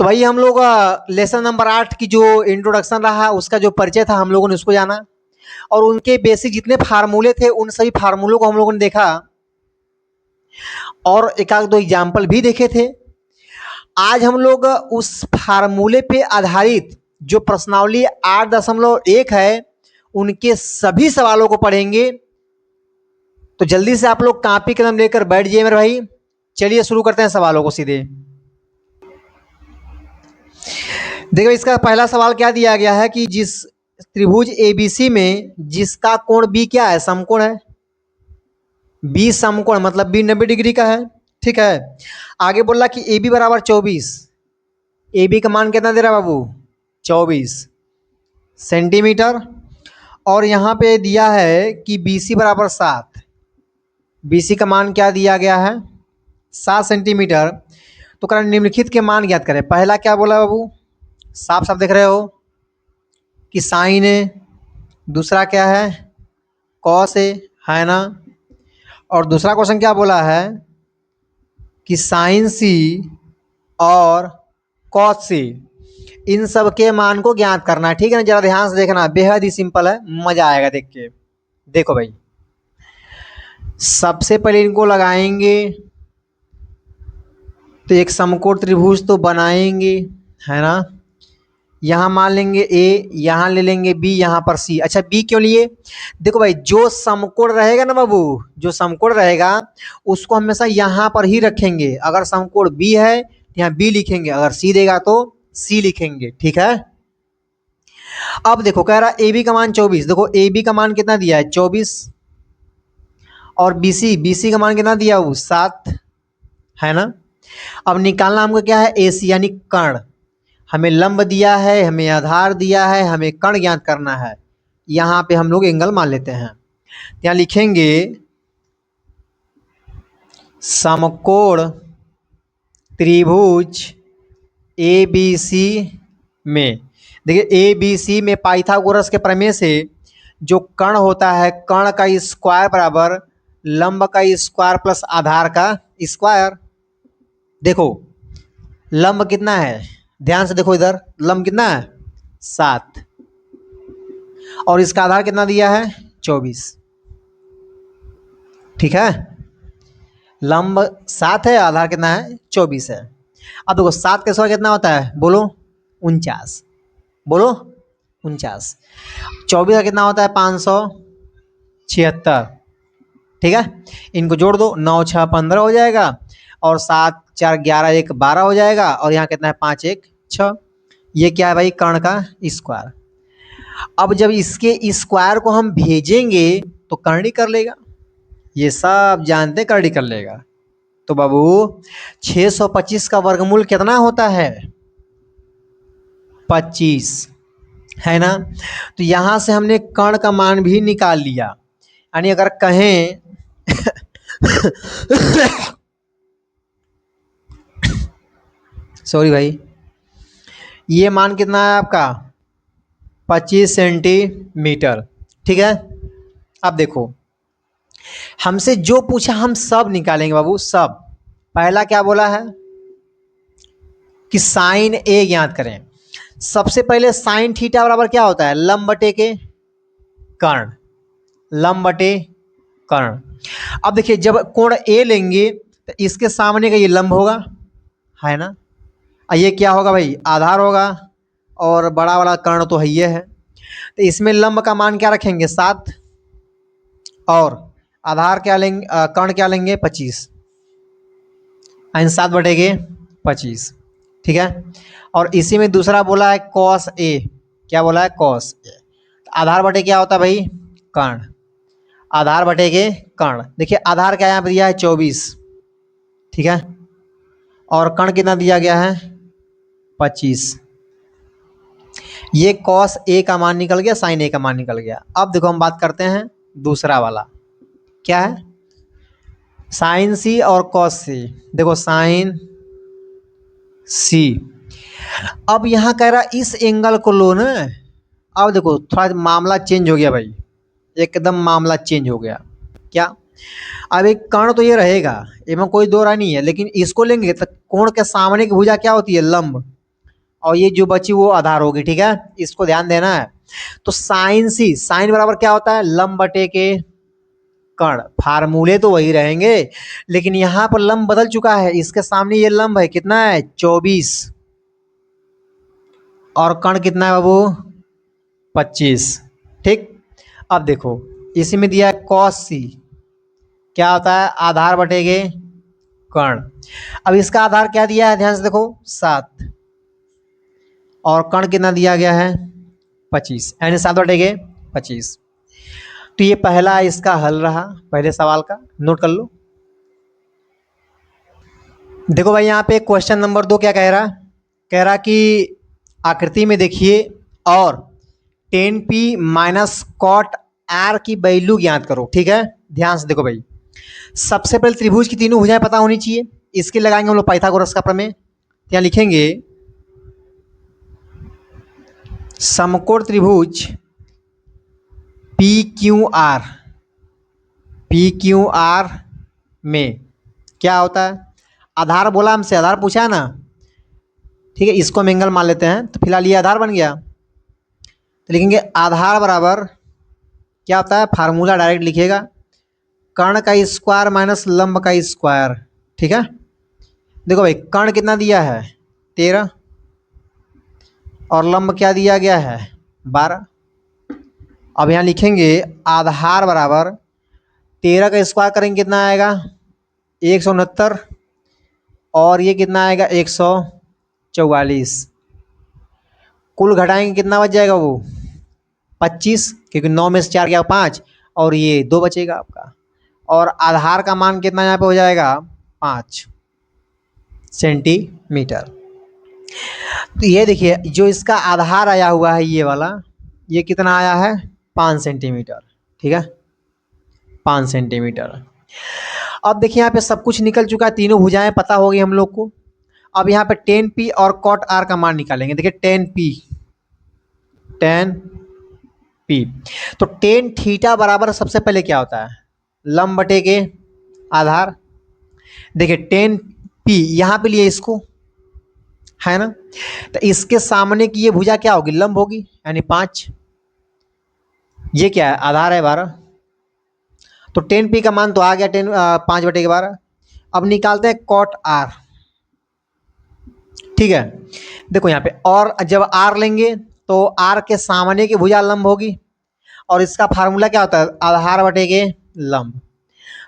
तो भाई हम लोग लेसन नंबर 8 की जो इंट्रोडक्शन रहा उसका जो परिचय था हम लोगों ने उसको जाना और उनके बेसिक जितने फार्मूले थे उन सभी फार्मूलों को हम लोगों ने देखा और एक आध दो एग्जाम्पल भी देखे थे। आज हम लोग उस फार्मूले पे आधारित जो प्रश्नावली 8.1 है उनके सभी सवालों को पढ़ेंगे। तो जल्दी से आप लोग कॉपी कलम लेकर बैठ जाइए मेरे भाई। चलिए शुरू करते हैं सवालों को सीधे। देखो इसका पहला सवाल क्या दिया गया है कि जिस त्रिभुज एबीसी में जिसका कोण बी क्या है, समकोण है। बी समकोण मतलब बी 90 डिग्री का है, ठीक है। आगे बोला कि ए बी बराबर 24। ए बी का मान कितना दे रहा है बाबू, 24 सेंटीमीटर। और यहाँ पे दिया है कि बी सी बराबर 7। बी सी का मान क्या दिया गया है, 7 सेंटीमीटर। तो कारण निम्नलिखित के मान ज्ञात करें। पहला क्या बोला बाबू, साफ साफ देख रहे हो कि साइन है। दूसरा क्या है, कॉस है ना। और दूसरा क्वेश्चन क्या बोला है कि साइन सी और कॉस सी, इन सब के मान को ज्ञात करना है, ठीक है ना। जरा ध्यान से देखना, बेहद ही सिंपल है, मजा आएगा देख के। देखो भाई सबसे पहले इनको लगाएंगे तो एक समकोण त्रिभुज तो बनाएंगे, है ना। यहाँ मान लेंगे ए, यहाँ ले लेंगे बी, यहाँ पर सी। अच्छा बी क्यों लिए, देखो भाई जो समकोण रहेगा ना बाबू, जो समकोण रहेगा उसको हमेशा यहाँ पर ही रखेंगे। अगर समकोण बी है तो यहाँ बी लिखेंगे, अगर सी देगा तो सी लिखेंगे, ठीक है। अब देखो कह रहा ए बी का मान 24। देखो ए बी का मान कितना दिया है, 24। और बी सी का मान कितना दिया वो, 7, है ना। अब निकालना हमको क्या है, ए सी यानी कर्ण। हमें लंब दिया है, हमें आधार दिया है, हमें कर्ण ज्ञात करना है। यहाँ पे हम लोग एंगल मान लेते हैं। यहाँ लिखेंगे समकोण त्रिभुज ए बी सी में, देखिए ए बी सी में पाइथागोरस के प्रमेय से जो कर्ण होता है, कर्ण का स्क्वायर बराबर लंब का स्क्वायर प्लस आधार का स्क्वायर। देखो लंब कितना है, ध्यान से देखो इधर, लंब कितना है 7 और इसका आधार कितना दिया है 24, ठीक है। लंब 7 है, आधार कितना है 24 है। अब देखो 7 का स्क्वायर कितना होता है, बोलो 49, बोलो 49। 24 का कितना होता है 576, ठीक है। इनको जोड़ दो, 9 6 15 हो जाएगा और 7 4 11 1 12 हो जाएगा और यहाँ कितना है 5 1 6। ये क्या है भाई, कर्ण का स्क्वायर। अब जब इसके स्क्वायर को हम भेजेंगे तो कर्ण ही कर लेगा, ये सब जानते कर्ण ही कर लेगा। तो बाबू 625 का वर्गमूल कितना होता है, 25, है ना। तो यहाँ से हमने कर्ण का मान भी निकाल लिया। यानी अगर कहें सॉरी भाई, ये मान कितना है आपका 25 सेंटीमीटर, ठीक है। अब देखो हमसे जो पूछा हम सब निकालेंगे बाबू, सब। पहला क्या बोला है कि साइन ए ज्ञात करें। सबसे पहले साइन थीटा बराबर क्या होता है, लंब बटे के कर्ण, लंब बटे कर्ण। अब देखिए जब कोण ए लेंगे तो इसके सामने का ये लंब होगा, है ना। ये क्या होगा भाई, आधार होगा और बड़ा वाला कर्ण तो है ये है। तो इसमें लंब का मान क्या रखेंगे 7 और आधार क्या लेंगे, कर्ण क्या लेंगे 25, 7 बटेगे 25, ठीक है। और इसी में दूसरा बोला है कॉस ए, क्या बोला है कॉस ए। आधार बटे क्या होता है भाई, कर्ण, आधार बटेगे कर्ण। देखिए आधार क्या यहाँ पर दिया है 24, ठीक है। और कर्ण कितना दिया गया है 25। ये कॉस ए का मान निकल गया, साइन ए का मान निकल गया। अब देखो हम बात करते हैं दूसरा वाला, क्या है साइन सी और कॉस सी। देखो साइन सी, अब यहाँ कह रहा इस एंगल को लो ना। अब देखो थोड़ा मामला चेंज हो गया भाई, एकदम मामला चेंज हो गया। क्या, अब एक कर्ण तो ये रहेगा, इसमें कोई दो राय नहीं है, लेकिन इसको लेंगे तो कोण के सामने की भुजा क्या होती है, लंब। और ये जो बची वो आधार होगी, ठीक है, इसको ध्यान देना है। तो साइन सी, साइन बराबर क्या होता है, लंब बटे के कर्ण। फार्मूले तो वही रहेंगे, लेकिन यहाँ पर लंब बदल चुका है, इसके सामने ये लंब है कितना है 24, और कर्ण कितना है बाबू 25, ठीक। अब देखो इसी में दिया है कॉस सी, क्या होता है आधार बटेगे कर्ण। अब इसका आधार क्या दिया है ध्यान से देखो 7, और कर्ण कितना दिया गया है 25, यानी 7 बटेगे 25। तो ये पहला इसका हल रहा, पहले सवाल का, नोट कर लो। देखो भाई यहाँ पे क्वेश्चन नंबर 2 क्या कह रहा, कह रहा कि आकृति में देखिए और 10p माइनस कॉट आर की वैल्यू ज्ञात करो, ठीक है। ध्यान से देखो भाई, सबसे पहले त्रिभुज की तीनों भुजाएं पता होनी चाहिए, इसके लगाएंगे हम लोग पाइथागोरस का प्रमेय। यहाँ लिखेंगे समकोण त्रिभुज P Q R, P Q R में क्या होता है, आधार बोला हमसे, आधार पूछा है ना, ठीक है, इसको हम एंगल मान लेते हैं, तो फिलहाल ये आधार बन गया। तो लिखेंगे आधार बराबर क्या होता है, फार्मूला डायरेक्ट लिखिएगा, कर्ण का स्क्वायर माइनस लंब का स्क्वायर, ठीक है। देखो भाई कर्ण कितना दिया है 13, और लंब क्या दिया गया है 12। अब यहाँ लिखेंगे आधार बराबर 13 का स्क्वायर करेंगे कितना आएगा 169, और ये कितना आएगा 144, कुल घटाएंगे कितना बच जाएगा वो 25, क्योंकि 9 में से 4 गया 5, और ये 2 बचेगा आपका, और आधार का मान कितना यहाँ पे हो जाएगा 5 सेंटीमीटर। तो ये देखिए जो इसका आधार आया हुआ है ये वाला, ये कितना आया है 5 सेंटीमीटर, ठीक है 5 सेंटीमीटर। अब देखिए यहाँ पे सब कुछ निकल चुका है, तीनों भुजाएं पता हो गई हम लोग को। अब यहाँ पे 10p और cot r का मान निकालेंगे। देखिए 10p, 10p, तो टेन थीटा बराबर सबसे पहले क्या होता है लंब बटे के आधार। देखिए 10p यहाँ पे लिए इसको, है ना, तो इसके सामने की ये भुजा क्या होगी लंब होगी, यानी 5, ये क्या है आधार है 12, तो 10p का मान तो आ गया 5 बटे के 12। अब निकालते हैं cot r, ठीक है। देखो यहाँ पे, और जब r लेंगे तो r के सामने की भुजा लंब होगी, और इसका फार्मूला क्या होता है आधार बटे के लंब।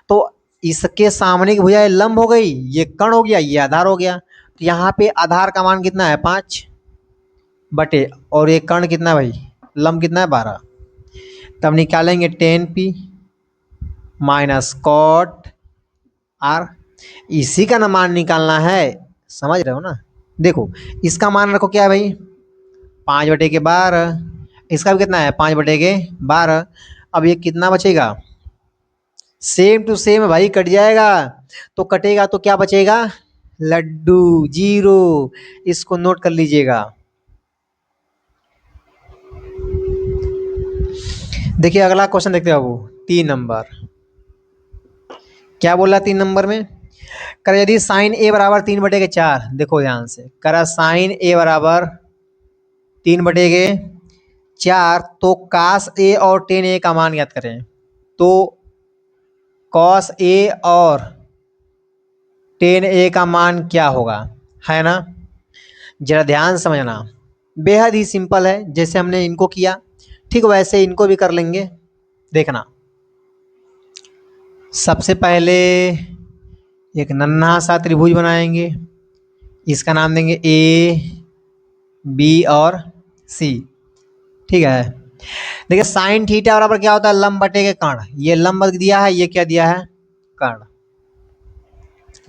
तो इसके सामने की भुजा लंब हो गई, ये कर्ण हो गया, ये आधार हो गया। तो यहाँ पे आधार का मान कितना है 5 बटे, और ये कर्ण कितना भाई लंब कितना है 12। तब निकालेंगे 10p माइनस कॉट आर, इसी का ना मान निकालना है, समझ रहे हो ना। देखो इसका मान रखो क्या है भाई 5 बटे के 12, इसका भी कितना है 5 बटे के 12। अब ये कितना बचेगा, सेम टू सेम भाई कट जाएगा, तो कटेगा तो क्या बचेगा लड्डू 0, इसको नोट कर लीजिएगा। देखिए अगला क्वेश्चन देखते हो बाबू 3 नंबर, क्या बोला 3 नंबर में, कर यदि साइन ए बराबर 3 बटे के 4, देखो ध्यान से, करा साइन ए बराबर 3 बटे के 4, तो कास ए और टेन ए का मान ज्ञात करें। तो कॉस ए और टेन ए का मान क्या होगा, है ना, जरा ध्यान समझना, बेहद ही सिंपल है, जैसे हमने इनको किया ठीक वैसे इनको भी कर लेंगे। देखना सबसे पहले एक नन्हा सा त्रिभुज बनाएंगे, इसका नाम देंगे ए बी और सी, ठीक है। देखिए साइन थीटा बराबर क्या होता है लंब बटे के कर्ण, ये लंब दिया है, ये क्या दिया है कर्ण,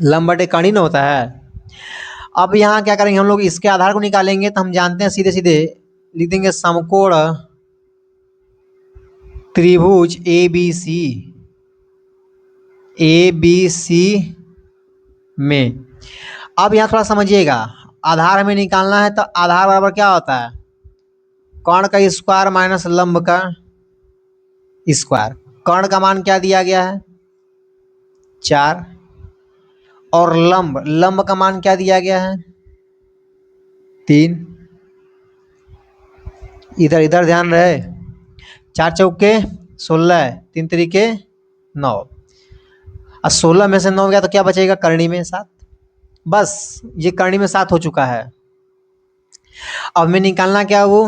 लंब बटे कर्ण ही ना होता है। अब यहाँ क्या करेंगे हम लोग इसके आधार को निकालेंगे, तो हम जानते हैं सीधे सीधे लिख देंगे समकोण त्रिभुज ए बी सी में। अब यहाँ थोड़ा समझिएगा, आधार हमें निकालना है, तो आधार बराबर क्या होता है कर्ण का स्क्वायर माइनस लंब का स्क्वायर। कर्ण का मान क्या दिया गया है 4, और लंब का मान क्या दिया गया है 3। इधर इधर ध्यान रहे। 4 चौके 16, 3 तिरिके 9। और 16 में से 9 गया तो क्या बचेगा? करनी में 7। बस ये करनी में 7 हो चुका है। अब हमें निकालना क्या वो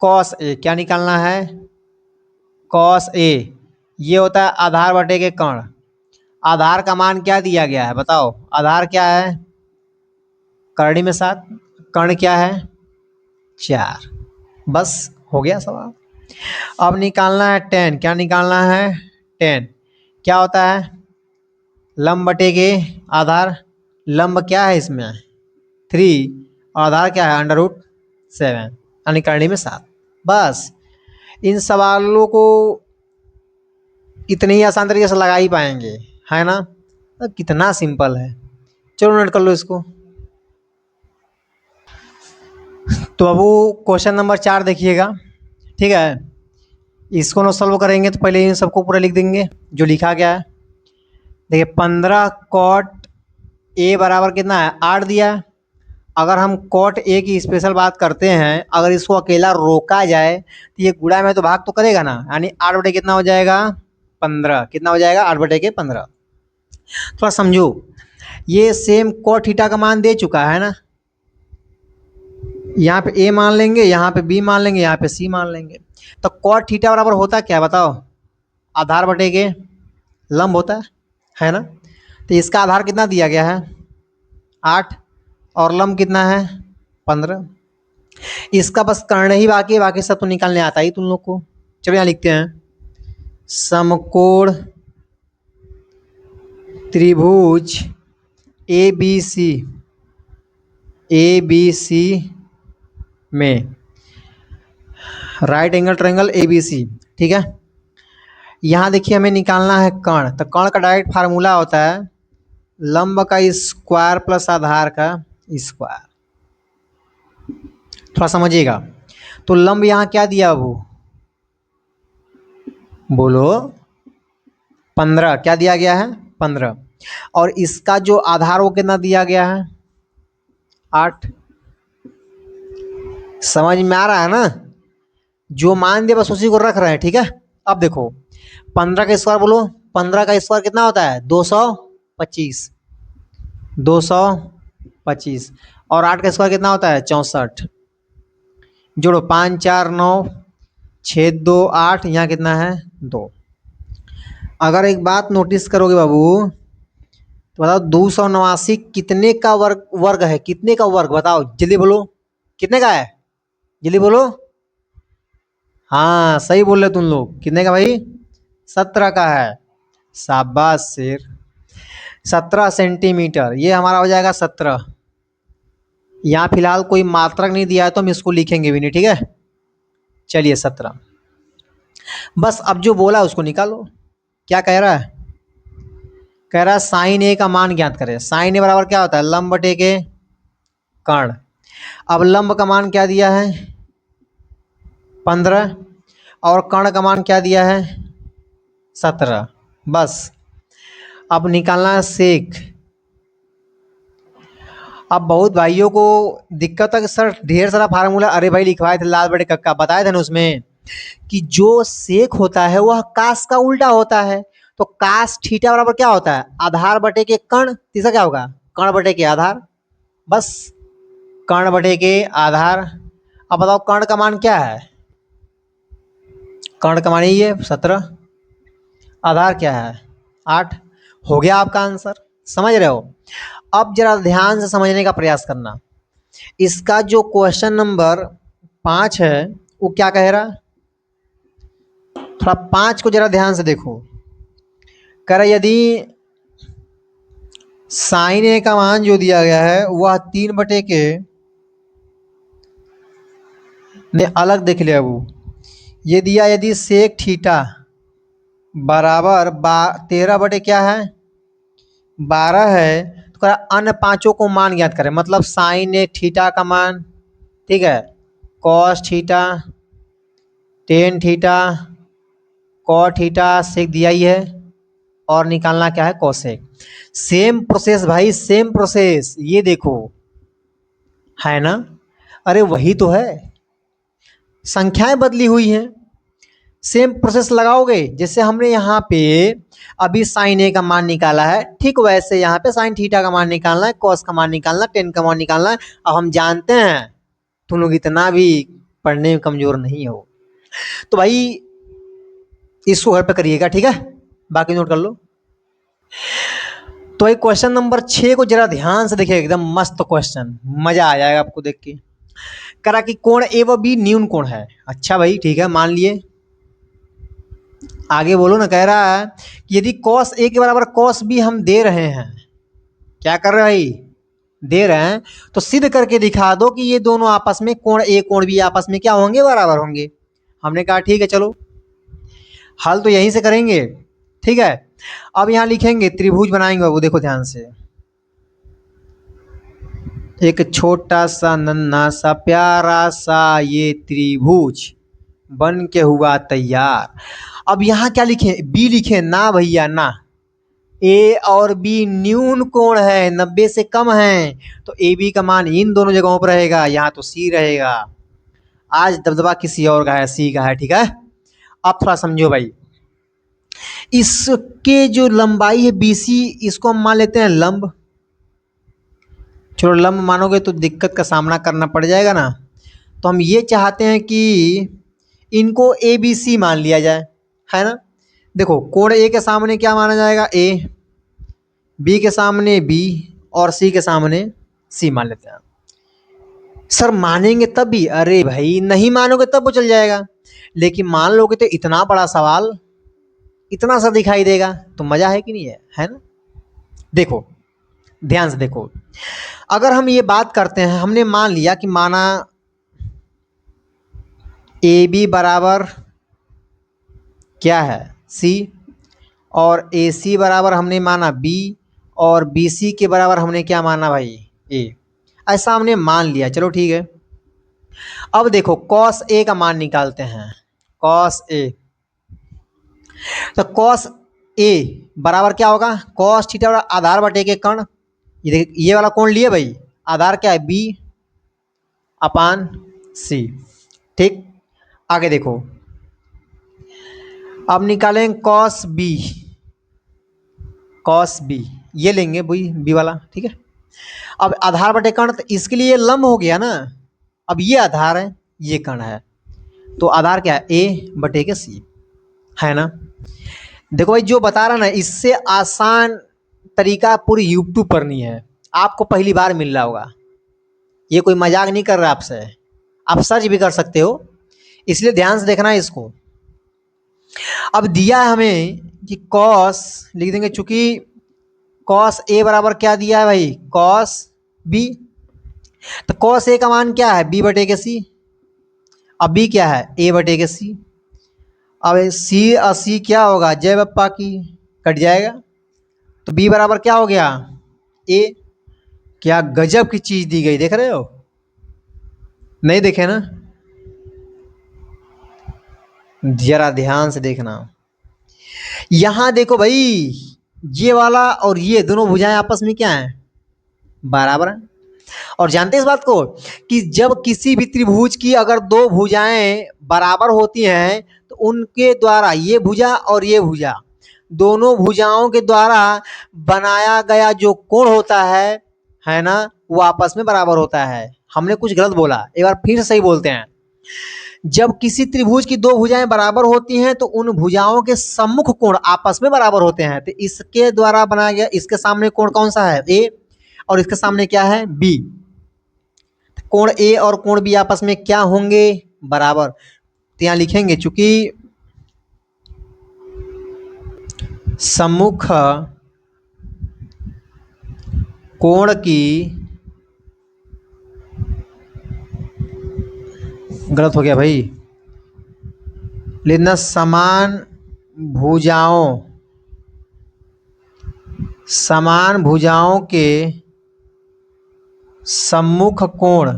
कॉस ए। क्या निकालना है? Cos A. ये होता है आधार बटे के कर्ण। आधार का मान क्या दिया गया है बताओ? आधार क्या है? करनी में 7। कर्ण क्या है? 4। बस हो गया सवाल। अब निकालना है tan। क्या निकालना है? tan क्या होता है? लंब बटे के आधार। लंब क्या है इसमें? 3। आधार क्या है? √7 यानी करनी में 7। बस इन सवालों को इतने ही आसान तरीके से लगा ही पाएंगे, है ना? तो कितना सिंपल है। चलो नोट कर लो इसको। तो अब वो क्वेश्चन नंबर 4 देखिएगा, ठीक है। इसको ना सॉल्व करेंगे तो पहले इन सबको पूरा लिख देंगे जो लिखा गया है। देखिए 15 कॉट ए बराबर कितना है? 8 दिया है। अगर हम कॉट ए की स्पेशल बात करते हैं, अगर इसको अकेला रोका जाए तो ये गुणा में तो भाग तो करेगा ना, यानी 8 बटे कितना हो जाएगा? 15। कितना हो जाएगा? 8 बटे के 15। थोड़ा समझो, ये सेम कॉट थीटा का मान दे चुका है ना। यहाँ पे ए मान लेंगे, यहाँ पे बी मान लेंगे, यहाँ पे सी मान लेंगे। तो कॉट थीटा बराबर होता क्या है बताओ? आधार बटे के लंब होता है ना। तो इसका आधार कितना दिया गया है? 8। और लंब कितना है? 15। इसका बस कर्ण ही बाकी है, बाकी सब तो निकालने आता ही तुम लोग को। चलो यहाँ लिखते हैं, समकोण त्रिभुज ए बी सी में राइट एंगल ट्रायंगल ABC, ठीक है। यहाँ देखिए हमें निकालना है कर्ण। तो कर्ण का डायरेक्ट फार्मूला होता है लंब का स्क्वायर प्लस आधार का स्क्वायर। थोड़ा समझिएगा। तो लंब यहाँ क्या दिया वो बोलो? 15। क्या दिया गया है? 15। और इसका जो आधार वो कितना दिया गया है? 8। समझ में आ रहा है ना? जो मान दिया बस उसी को रख रहे हैं, ठीक है। अब देखो 15 का स्क्वायर बोलो। 15 का स्क्वायर कितना होता है? 225। 225। और 8 का स्क्वायर कितना होता है? 64। जोड़ो 5 4 9 6 2 8। यहाँ कितना है? 2। अगर एक बात नोटिस करोगे बाबू तो बताओ 289 कितने का वर्ग है? कितने का वर्ग बताओ जल्दी बोलो, कितने का है? जल्दी बोलो। हाँ सही बोल रहे तुम लोग। कितने का भाई? 17 का है। शाबाश शेर। 17 सेंटीमीटर ये हमारा हो जाएगा 17। यहाँ फिलहाल कोई मात्रक नहीं दिया है तो हम इसको लिखेंगे भी नहीं, ठीक है। चलिए 17। बस अब जो बोला उसको निकालो। क्या कह रहा है? कह रहा है साइन ए का मान ज्ञात करें। साइन ए बराबर क्या होता है? लंब बटे के कर्ण। अब लंब का मान क्या दिया है? 15। और कर्ण का मान क्या दिया है? 17। बस अब निकालना है सेक। अब बहुत भाइयों को दिक्कत है कि सर ढेर सारा फार्मूला, अरे भाई लिखवाए थे लाल बटे कक्का, बताए थे ना उसमें कि जो सेक होता है वह कास का उल्टा होता है। तो कास थीटा बराबर क्या होता है? आधार बटे के कर्ण। तीसरा क्या होगा? कर्ण बटे के आधार। बस कर्ण बटे के आधार। अब बताओ कर्ण का मान क्या है? कर्ण का मान ये 17। आधार क्या है? 8। हो गया आपका आंसर। समझ रहे हो? अब जरा ध्यान से समझने का प्रयास करना। इसका जो क्वेश्चन नंबर 5 है वो क्या कह रहा? थोड़ा 5 को जरा ध्यान से देखो। कह रहा यदि साइन ए का मान जो दिया गया है वह 3 बटे के ने अलग देख लिया वो ये दिया, यदि सेक थीटा बराबर 13 बटे क्या है? 12 है। तो कह रहा अन्य पांचों को मान ज्ञात करें। मतलब साइन ए थीटा का मान, ठीक है, cos theta, tan theta, cot theta sec दिया ही है। और निकालना क्या है? कोसेक। सेम प्रोसेस भाई, सेम प्रोसेस। ये देखो है ना, अरे वही तो है। संख्याएं बदली हुई हैं, सेम प्रोसेस लगाओगे। जैसे हमने यहाँ पे अभी साइन ए का मान निकाला है, ठीक वैसे यहाँ पे साइन थीटा का मान निकालना है, कॉस का मान निकालना है, टेन का मान निकालना है। अब हम जानते हैं तुम लोग इतना भी पढ़ने में कमजोर नहीं हो, तो भाई इसको घर पे करिएगा, ठीक है, बाकी नोट कर लो। तो भाई क्वेश्चन नंबर 6 को जरा ध्यान से देखिए, एकदम मस्त क्वेश्चन, मजा आ जाएगा आपको देख के। करा कि कोण ए व बी न्यून कोण है। अच्छा भाई ठीक है, मान लिए। आगे बोलो ना, कह रहा है कि यदि कॉस ए के बराबर कॉस बी हम दे रहे हैं, क्या कर रहे हैं भाई, दे रहे हैं, तो सिद्ध करके दिखा दो कि ये दोनों आपस में कोण ए कोण बी आपस में क्या होंगे, बराबर होंगे। हमने कहा ठीक है, चलो हल तो यहीं से करेंगे, ठीक है। अब यहाँ लिखेंगे त्रिभुज बनाएंगे, वो देखो ध्यान से, एक छोटा सा नन्हा सा प्यारा सा ये त्रिभुज बन के हुआ तैयार। अब यहाँ क्या लिखे, बी लिखे ना भैया ना, ए और बी न्यून कोण है, 90 से कम है, तो ए बी का मान इन दोनों जगहों पर रहेगा, यहाँ तो सी रहेगा। आज दबदबा किसी और का है, सी का है, ठीक है। अब थोड़ा समझो भाई, इसके जो लंबाई है बीसी, इसको हम मान लेते हैं लंब। चलो लंब मानोगे तो दिक्कत का सामना करना पड़ जाएगा ना, तो हम ये चाहते हैं कि इनको ए बी सी मान लिया जाए, है ना। देखो कोण ए के सामने क्या माना जाएगा, ए, बी के सामने बी, और सी के सामने सी मान लेते हैं। सर मानेंगे तब भी, अरे भाई नहीं मानोगे तब वो चल जाएगा, लेकिन मान लोगे तो इतना बड़ा सवाल इतना सा दिखाई देगा, तो मजा है कि नहीं है ना। देखो ध्यान से देखो, अगर हम ये बात करते हैं, हमने मान लिया कि माना ए बी बराबर क्या है, सी, और ए सी बराबर हमने माना बी, और बी सी के बराबर हमने क्या माना भाई, ए। ऐसा हमने मान लिया, चलो ठीक है। अब देखो कॉस ए का मान निकालते हैं, कॉस ए, तो कॉस ए बराबर क्या होगा, कॉस थीटा आधार बटे के कर्ण, ये वाला कोण लिए भाई, आधार क्या है बी अपान सी, ठीक। आगे देखो, अब निकालेंगे कॉस बी, कॉस बी ये लेंगे बी वाला, ठीक है। अब आधार बटे कर्ण, तो इसके लिए लंब हो गया ना, अब ये आधार है ये कर्ण है, तो आधार क्या है, ए बटे के सी, है ना। देखो भाई जो बता रहा ना, इससे आसान तरीका पूरी यूट्यूब पर नहीं है, आपको पहली बार मिल रहा होगा, ये कोई मजाक नहीं कर रहा आपसे, आप सर्च भी कर सकते हो, इसलिए ध्यान से देखना है इसको। अब दिया है हमें कि कॉस लिख देंगे, चूंकि कॉस ए बराबर क्या दिया है भाई, कॉस बी, तो कॉस ए का मान क्या है, बी बटे के सी, अब बी क्या है, ए बटे के सी। अब सी और सी क्या होगा, जय बप्पा की, कट जाएगा, तो बी बराबर क्या हो गया, ए। क्या गजब की चीज दी गई, देख रहे हो, नहीं देखे ना, जरा ध्यान से देखना। यहां देखो भाई, ये वाला और ये दोनों भुजाएं आपस में क्या है, बराबर है। और जानते हैं इस बात को कि जब किसी भी त्रिभुज की अगर दो भुजाएं बराबर होती हैं, तो उनके द्वारा ये भुजा और ये भुजा, दोनों भुजाओं के द्वारा बनाया गया जो कोण होता है ना, वो आपस में बराबर होता है। हमने कुछ गलत बोला, एक बार फिर से सही बोलते हैं। जब किसी त्रिभुज की दो भुजाएं बराबर होती हैं, तो उन भुजाओं के सम्मुख कोण आपस में बराबर होते हैं। तो इसके द्वारा बनाया गया, इसके सामने कोण कौन सा है, ए, और इसके सामने क्या है, बी। कोण ए और कोण बी आपस में क्या होंगे, बराबर। तो यहां लिखेंगे चूंकि सम्मुख कोण की, गलत हो गया भाई, लेना समान भुजाओं के सम्मुख कोण,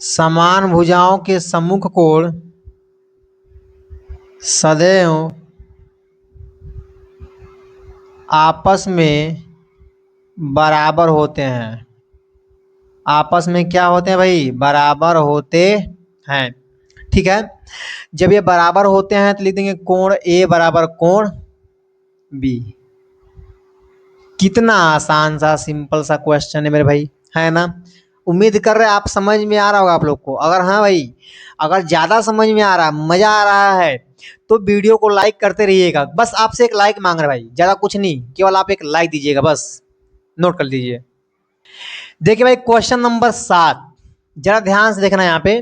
समान भुजाओं के सम्मुख कोण सदैव आपस में बराबर होते हैं। आपस में क्या होते हैं भाई, बराबर होते हैं। ठीक है। जब ये बराबर होते हैं तो लिख देंगे कोण ए बराबर कोण बी। कितना आसान सा सिंपल सा क्वेश्चन है मेरे भाई, है ना। उम्मीद कर रहे हैं आप समझ में आ रहा होगा आप लोग को। अगर हाँ भाई, अगर ज़्यादा समझ में आ रहा, मज़ा आ रहा है तो वीडियो को लाइक करते रहिएगा। बस आपसे एक लाइक मांग रहे भाई, ज़्यादा कुछ नहीं, केवल आप एक लाइक दीजिएगा बस। नोट कर लीजिए। देखिए भाई क्वेश्चन नंबर 7, जरा ध्यान से देखना यहाँ पे।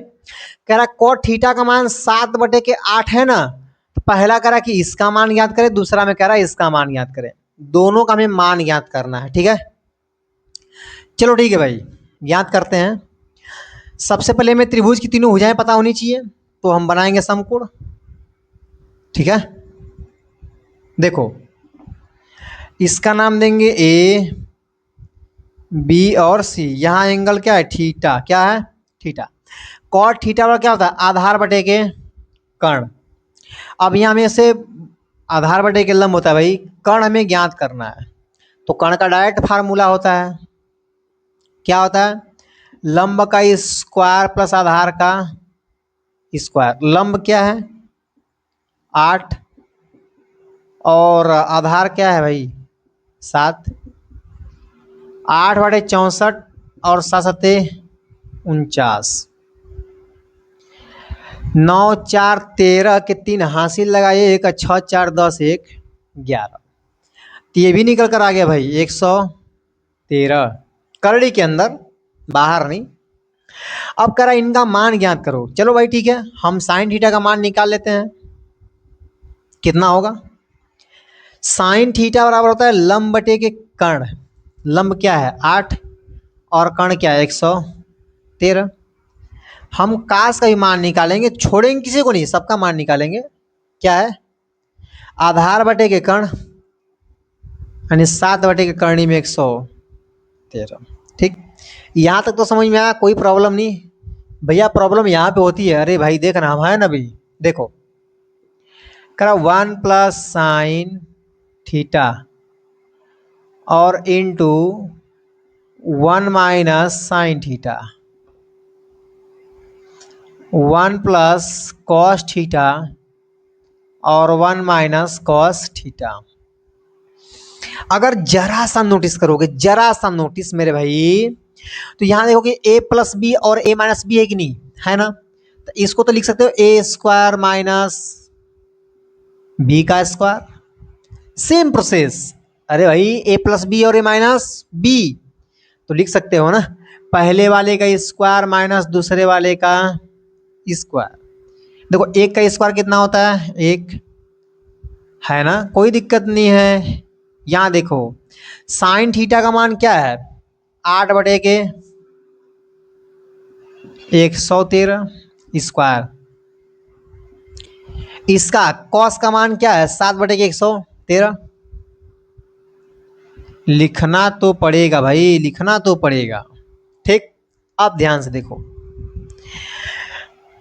कह रहा कोट थीटा का मान 7/8 है ना। तो पहला कह रहा कि इसका मान ज्ञात करें, दूसरा में कह रहा है इसका मान ज्ञात करें। दोनों का हमें मान ज्ञात करना है, ठीक है। चलो ठीक है भाई, ज्ञात करते हैं। सबसे पहले हमें त्रिभुज की तीनों भुजाएं पता होनी चाहिए, तो हम बनाएंगे समकोण, ठीक है। देखो इसका नाम देंगे ए, बी और सी। यहाँ एंगल क्या है, थीटा। क्या है, थीटा। कॉट थीटा वाला क्या होता है, आधार बटे के कर्ण। अब यहाँ में से आधार बटे के लंब होता है भाई, कर्ण हमें ज्ञात करना है। तो कर्ण का डायरेक्ट फार्मूला होता है, क्या होता है, लंब का स्क्वायर प्लस आधार का स्क्वायर। लंब क्या है 8 और आधार क्या है भाई 7। 8/64 और 7×7 = 9 4 13 के 3 हासिल लगाइए, 1 6 4 10 1 11। तो ये भी निकल कर आ गया भाई 113 करड़ी के अंदर, बाहर नहीं। अब कह रहा इनका मान ज्ञात करो। चलो भाई ठीक है, हम साइन थीटा का मान निकाल लेते हैं। कितना होगा, साइन थीटा बराबर होता है लंब बटे के कर्ण। लंब क्या है 8 और कर्ण क्या है 113। हम कास का भी मान निकालेंगे, छोड़ेंगे किसी को नहीं, सबका मान निकालेंगे। क्या है, आधार बटे के कर्ण यानी 7 बटे के करणी में 113। ठीक, यहाँ तक तो समझ में आया, कोई प्रॉब्लम नहीं। भैया प्रॉब्लम यहाँ पे होती है, अरे भाई देख ना हम है ना भाई, देखो करा 1 + साइन थीटा और into 1 - sine theta, 1 + cos theta और 1 - कॉस थीटा। अगर जरा सा नोटिस करोगे, जरा सा नोटिस मेरे भाई, तो यहाँ देखोगे a+b और a-b है कि नहीं, है ना। तो इसको तो लिख सकते हो a² - b का स्क्वायर। सेम प्रोसेस, अरे भाई a+b और a-b तो लिख सकते हो ना, पहले वाले का स्क्वायर माइनस दूसरे वाले का स्क्वायर। देखो एक का स्क्वायर कितना होता है 1, है ना, कोई दिक्कत नहीं है। यहाँ देखो साइन थीटा का मान क्या है 8 बटे के 113 स्क्वायर। इसका कॉस का मान क्या है 7 बटे के 113। लिखना तो पड़ेगा भाई, लिखना तो पड़ेगा। ठीक, अब ध्यान से देखो,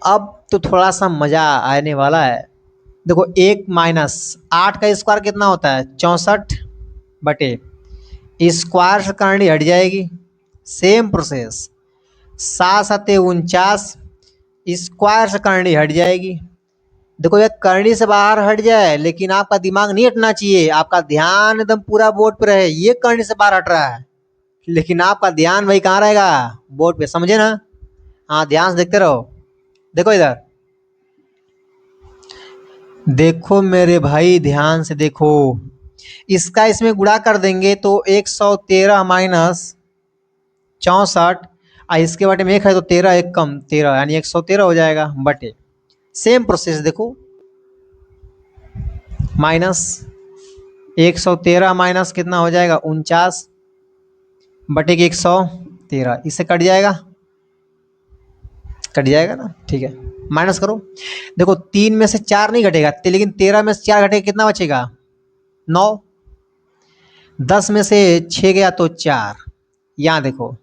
अब तो थोड़ा सा मजा आने वाला है। देखो 1 - 8 का स्क्वायर कितना होता है 64 बटे स्क्वायर से करनी हट जाएगी। सेम प्रोसेस 7 7 49 स्क्वायर से करनी हट जाएगी। देखो ये करनी से बाहर हट जाए, लेकिन आपका दिमाग नहीं हटना चाहिए, आपका ध्यान एकदम पूरा बोर्ड पे रहे। ये करनी से बाहर हट रहा है, लेकिन आपका ध्यान भाई कहाँ रहेगा, बोर्ड पे, समझे ना। हाँ ध्यान से देखते रहो। देखो इधर देखो मेरे भाई, ध्यान से देखो। इसका इसमें गुणा कर देंगे तो 113 - 64 और इसके बटे में 1 है तो 13 1 कम 13 यानी 113 हो जाएगा बटे। सेम प्रोसेस देखो, -113 माइनस कितना हो जाएगा 49 बटे के 113, इससे कट जाएगा, कट जाएगा ना, ठीक है। माइनस करो, देखो 3 में से 4 नहीं घटेगा, लेकिन 13 में से 4 घटेगा कितना बचेगा 9। 10 में से 6 गया तो 4। यहाँ देखो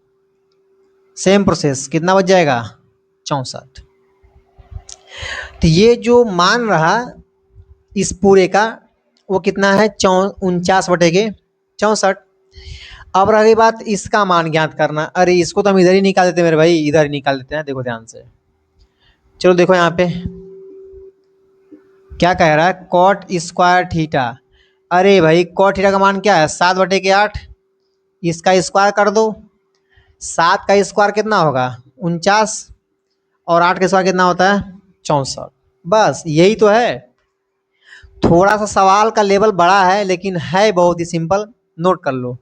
सेम प्रोसेस कितना बच जाएगा 64। तो ये जो मान रहा इस पूरे का वो कितना है 49 बटे के 64। अब रही बात इसका मान ज्ञात करना। अरे इसको तो हम इधर ही निकाल देते मेरे भाई, इधर ही निकाल देते हैं। देखो ध्यान से चलो देखो यहाँ पे क्या कह रहा है, कॉट स्क्वायर थीटा। अरे भाई कॉट थीटा का मान क्या है, 7/8। इसका स्क्वायर कर दो। 7 का स्क्वायर कितना होगा, 49। और 8 का स्क्वायर कितना होता है, 64। बस यही तो है। थोड़ा सा सवाल का लेवल बड़ा है लेकिन है बहुत ही सिंपल, नोट कर लो।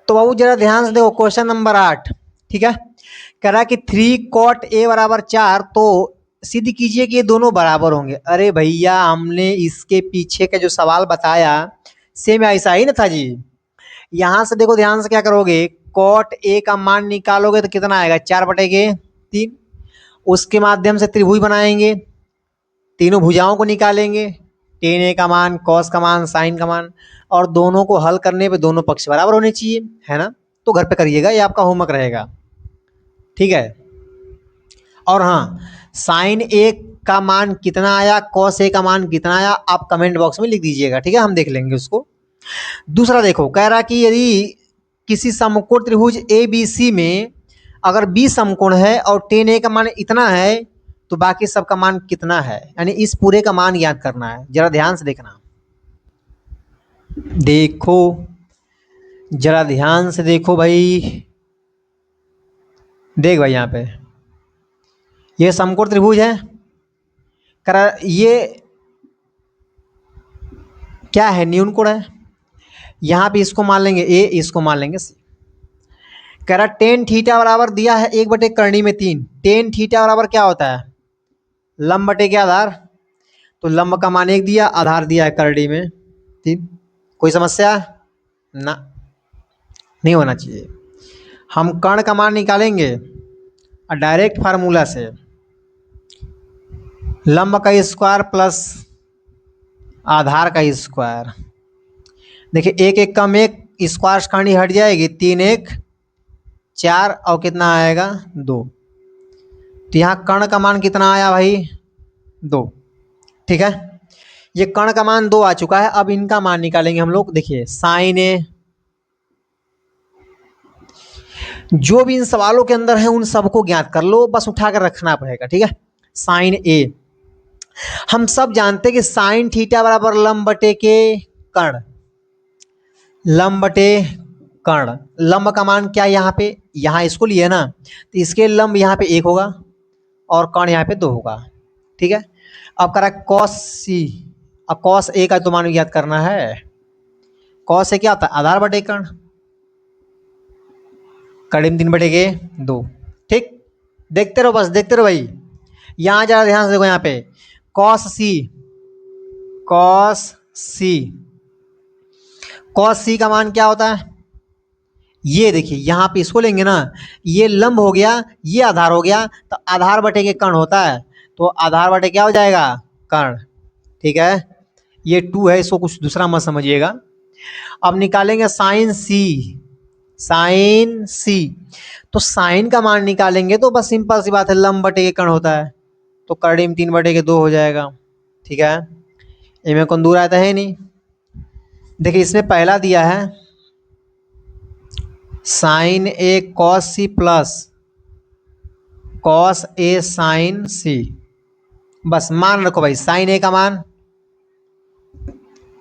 तो बाबू जरा ध्यान से देखो क्वेश्चन नंबर 8। ठीक है, कह रहा है कि 3 cot A = 4, तो सिद्ध कीजिए कि ये दोनों बराबर होंगे। अरे भैया हमने इसके पीछे का जो सवाल बताया सेम ऐसा ही ना था जी। यहाँ से देखो ध्यान से क्या करोगे, कॉट ए का मान निकालोगे तो कितना आएगा, 4/3। उसके माध्यम से त्रिभुज बनाएंगे, तीनों भुजाओं को निकालेंगे, टेन ए का मान, कॉस का मान, साइन का मान, और दोनों को हल करने पे दोनों पक्ष बराबर होने चाहिए, है ना। तो घर पे करिएगा, ये आपका होमवर्क रहेगा, ठीक है। और हाँ, साइन ए का मान कितना आया, कॉस ए का मान कितना आया, आप कमेंट बॉक्स में लिख दीजिएगा, ठीक है, हम देख लेंगे उसको। दूसरा देखो, कह रहा कि यदि किसी समकोण त्रिभुज ए बी सी में अगर बी समकोण है और टेन ए का मान इतना है तो बाकी सबका मान कितना है, यानी इस पूरे का मान याद करना है। जरा ध्यान से देखना, देखो जरा ध्यान से देखो भाई। देख भाई यहाँ पे ये समकोण त्रिभुज है, कर ये क्या है, न्यून कोण है। यहाँ पे इसको मान लेंगे ए, इसको मान लेंगे सी। कह रहा टेन थीटा बराबर दिया है 1/3 में 3। टेन थीटा बराबर क्या होता है, लंब बटे के आधार। तो लंब का मान 1 दिया, आधार दिया है करड़ी में 3। कोई समस्या ना, नहीं होना चाहिए। हम कर्ण का मान निकालेंगे और डायरेक्ट फार्मूला से लंब का स्क्वायर प्लस आधार का स्क्वायर। देखिए 1 1 कम 1, स्क्वायर कर्ण हट जाएगी, 3 1 4 और कितना आएगा 2। तो यहाँ कर्ण का मान कितना आया भाई, 2। ठीक है, ये कर्ण का मान 2 आ चुका है। अब इनका मान निकालेंगे हम लोग। देखिए साइन ए, जो भी इन सवालों के अंदर है उन सबको ज्ञात कर लो, बस उठा कर रखना पड़ेगा, ठीक है। साइन ए, हम सब जानते हैं कि साइन थीटा बराबर लंब बटे के कर्ण, लंब बटे कर्ण। लंब का मान क्या है यहाँ पे, यहाँ इसको लिए ना, तो इसके लंब यहाँ पे 1 होगा और कर्ण यहाँ पे 2 होगा, ठीक है। अब करा कॉस सी, अब कॉस ए का तो मान याद करना है। कॉस ए क्या होता है, आधार बटे कर्ण, कड़ी में 3/2। ठीक, देखते रहो, बस देखते रहो भाई। यहाँ जरा ध्यान से देखो, यहाँ पे कॉस सी, कॉस सी, कॉस सी का मान क्या होता है, ये देखिए यहाँ पे इसको लेंगे ना, ये लंब हो गया, ये आधार हो गया, तो आधार बटे के कर्ण होता है, तो आधार बटे क्या हो जाएगा, कर्ण। ठीक है, ये 2 है, इसको कुछ दूसरा मत समझिएगा। अब निकालेंगे साइन सी, साइन सी, तो साइन का मान निकालेंगे तो बस सिंपल सी बात है, लंब बटे के कर्ण होता है, तो कर्ण में 3/2 हो जाएगा। ठीक है, इनमें कौन दूर आता है नहीं। देखिए इसमें पहला दिया है sign A cos C plus cos A sign सी। बस मान रखो भाई, साइन ए का मान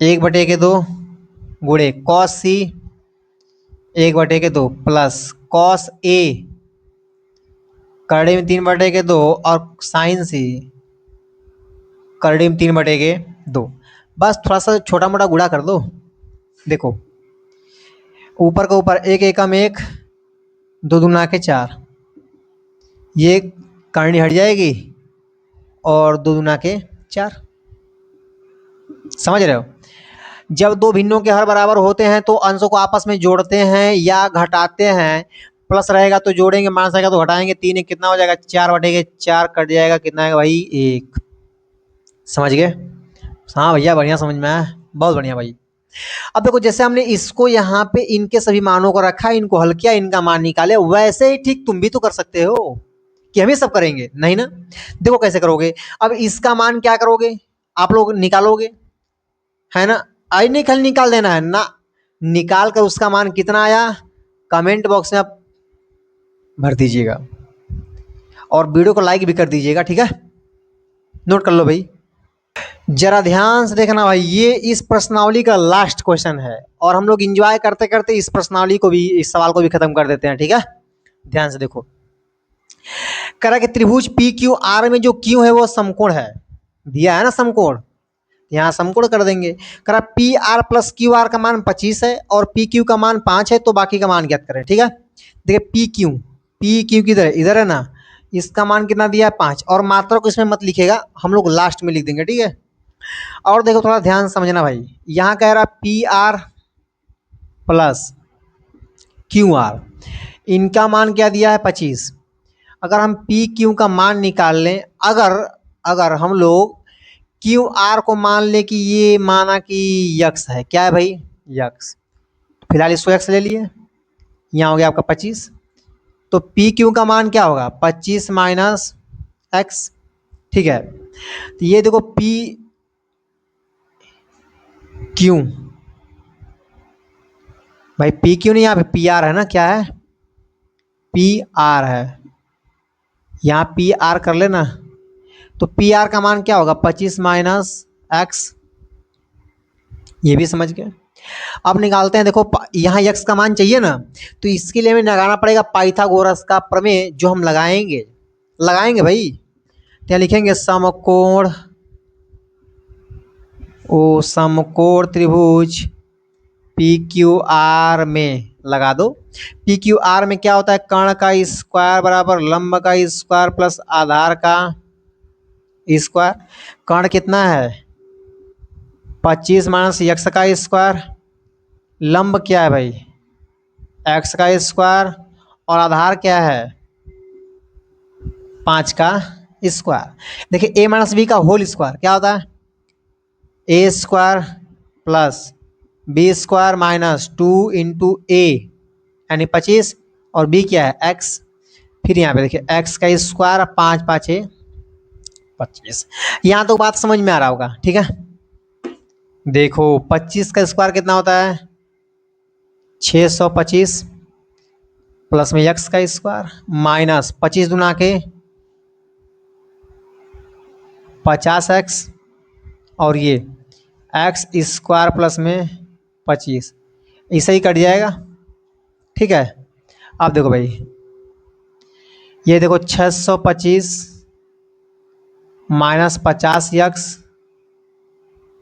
1/2 गुणे cos C 1/2 plus cos A करड़े में 3/2 और साइन सी करड़े में 3/2। बस थोड़ा सा छोटा मोटा गुणा कर दो। देखो ऊपर का ऊपर, 1 एकम 1, 2 दूना के 4, ये करनी हट जाएगी और 2 दूना के 4। समझ रहे हो, जब दो भिन्नों के हर बराबर होते हैं तो अंशों को आपस में जोड़ते हैं या घटाते हैं। प्लस रहेगा तो जोड़ेंगे, माइनस रहेगा तो घटाएंगे। 3 1 कितना हो जाएगा, 4/4 कट जाएगा, कितना आएगा भाई 1। समझ गए, हाँ भैया बढ़िया समझ में आया, बहुत बढ़िया भाई। अब देखो जैसे हमने इसको यहाँ पे इनके सभी मानों को रखा, इनको हल किया, इनका मान निकाले, वैसे ही ठीक तुम भी तो कर सकते हो कि हम ही सब करेंगे, नहीं ना। देखो कैसे करोगे, अब इसका मान क्या करोगे, आप लोग निकालोगे, है ना। आई नहीं, खाली निकाल देना है ना, निकाल कर उसका मान कितना आया कमेंट बॉक्स में आप भर दीजिएगा। और वीडियो को लाइक भी कर दीजिएगा, ठीक है। नोट कर लो भाई, जरा ध्यान से देखना भाई, ये इस प्रश्नावली का लास्ट क्वेश्चन है और हम लोग एंजॉय करते करते इस प्रश्नावली को भी, इस सवाल को भी खत्म कर देते हैं, ठीक है। ध्यान से देखो, करा कि त्रिभुज पी क्यू आर में जो क्यू है वो समकोण है, दिया है ना समकोण, यहाँ समकोण कर देंगे। करा P R plus Q R का मान 25 है और पी क्यू का मान 5 है, तो बाकी का मान ज्ञात करें, ठीक है। देखिए पी क्यू किधर है, इधर है ना, इसका मान कितना दिया है 5, और मात्रा को इसमें मत लिखेगा, हम लोग लास्ट में लिख देंगे, ठीक है। और देखो थोड़ा ध्यान समझना भाई, यहाँ कह रहा P R plus Q R, इनका मान क्या दिया है 25। अगर हम पी क्यू का मान निकाल लें, अगर हम लोग क्यू आर को मान लें कि ये माना कि यक्स है, क्या है भाई, यक्स, फिलहाल इसको यक्स ले लिए, यहाँ हो गया आपका 25, तो पी क्यू का मान क्या होगा 25 माइनस एक्स, ठीक है। तो ये देखो पी क्यू, भाई पी क्यू नहीं, यहाँ पे पी आर है ना, क्या है पी आर है, यहाँ पी आर कर लेना, तो पी आर का मान क्या होगा 25 माइनस एक्स, ये भी समझ गए। अब निकालते हैं, देखो यहाँ यक्स का मान चाहिए ना, तो इसके लिए हमें लगाना पड़ेगा पाइथागोरस का प्रमेय, जो हम लगाएंगे भाई। तो यहाँ लिखेंगे समकोण, ओ समकोण त्रिभुज पी क्यू आर में लगा दो। पी क्यू आर में क्या होता है, कर्ण का स्क्वायर बराबर लंब का स्क्वायर प्लस आधार का स्क्वायर। कर्ण कितना है 25 माइनस यक्स का स्क्वायर, लंब क्या है भाई एक्स का स्क्वायर, और आधार क्या है 5 का स्क्वायर। देखिए ए माइनस बी का होल स्क्वायर क्या होता है, A square plus B square minus 2 into A यानी 25, और बी क्या है एक्स। फिर यहाँ पे देखिए एक्स का स्क्वायर 5 5 25। यहाँ तो बात समझ में आ रहा होगा, ठीक है। देखो 25 का स्क्वायर कितना होता है 625, प्लस में एक्स का स्क्वायर माइनस 25 दूना के 50x, और ये एक्स स्क्वायर प्लस में 25, ऐसे ही कट जाएगा, ठीक है। अब देखो भाई, ये देखो 625 माइनस 50x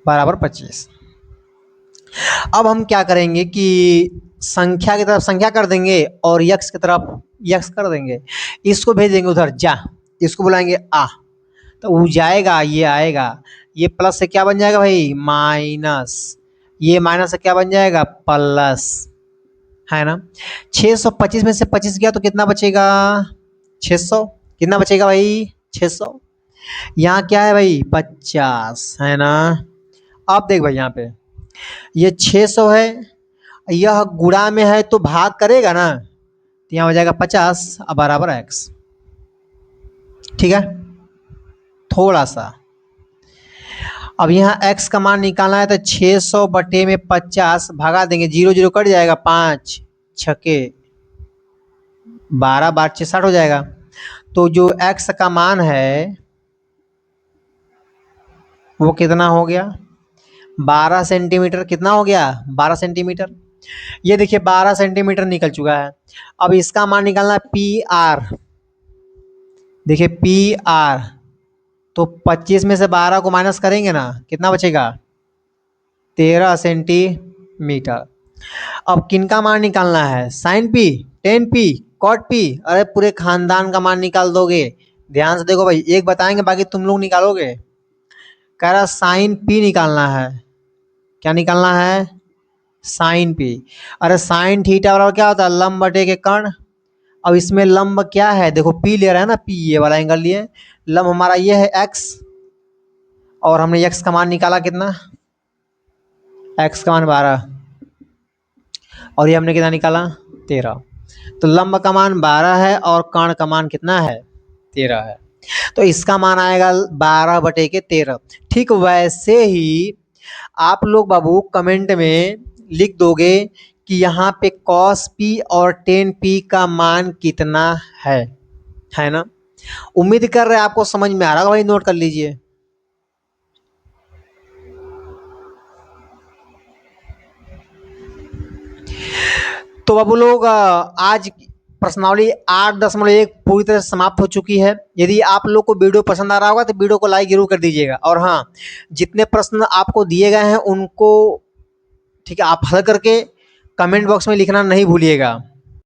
बराबर 25। अब हम क्या करेंगे कि संख्या की तरफ संख्या कर देंगे और यक्स की तरफ यक्स कर देंगे, इसको भेज देंगे उधर जा, इसको बुलाएंगे आ, तो वो जाएगा, ये आएगा, ये प्लस से क्या बन जाएगा भाई माइनस, ये माइनस से क्या बन जाएगा प्लस, है ना। 625 में से 25 गया तो कितना बचेगा 600, कितना बचेगा भाई 600। यहाँ क्या है भाई 50, है ना। अब देख भाई यहाँ पे ये 600 है, यह गुणा में है तो भाग करेगा ना, तो यहाँ हो जाएगा 50 अब बराबर एक्स, ठीक है। थोड़ा सा अब यहाँ x का मान निकालना है, तो 600 बटे में 50 भागा देंगे, 0 0 कट जाएगा, 5 छके 12 बार 6 60 हो जाएगा। तो जो x का मान है वो कितना हो गया 12 सेंटीमीटर, कितना हो गया 12 सेंटीमीटर। ये देखिए 12 सेंटीमीटर निकल चुका है। अब इसका मान निकालना है पी आर, देखिए पी आर, तो 25 में से 12 को माइनस करेंगे ना, कितना बचेगा 13 सेंटीमीटर। अब किनका मान निकालना है sine P, tan P, cot P, अरे पूरे खानदान का मान निकाल दोगे। ध्यान से देखो भाई, एक बताएंगे बाकी तुम लोग निकालोगे। कह रहा साइन पी निकालना है, क्या निकालना है साइन पी। अरे साइन थीटा बराबर क्या होता है लंब बटे के कर्ण। अब इसमें लंब क्या है देखो पी ले रहा है ना, पी ये वाला एंगल लिए, लंब हमारा ये है एक्स, और हमने एक्स का मान निकाला कितना एक्स का मान 12, और ये हमने कितना निकाला 13। तो लंब का मान 12 है और कर्ण का मान कितना है 13 है, तो इसका मान आएगा 12 बटे के 13। ठीक वैसे ही आप लोग बाबू कमेंट में लिख दोगे कि यहाँ पे cos p और tan p का मान कितना है ना। उम्मीद कर रहे हैं आपको समझ में आ रहा होगा भाई, नोट कर लीजिए। तो बाबू लोग आज प्रश्नावली 8.1 पूरी तरह से समाप्त हो चुकी है। यदि आप लोग को वीडियो पसंद आ रहा होगा तो वीडियो को लाइक जरूर कर दीजिएगा। और हाँ, जितने प्रश्न आपको दिए गए हैं उनको ठीक है आप हल करके कमेंट बॉक्स में लिखना नहीं भूलिएगा।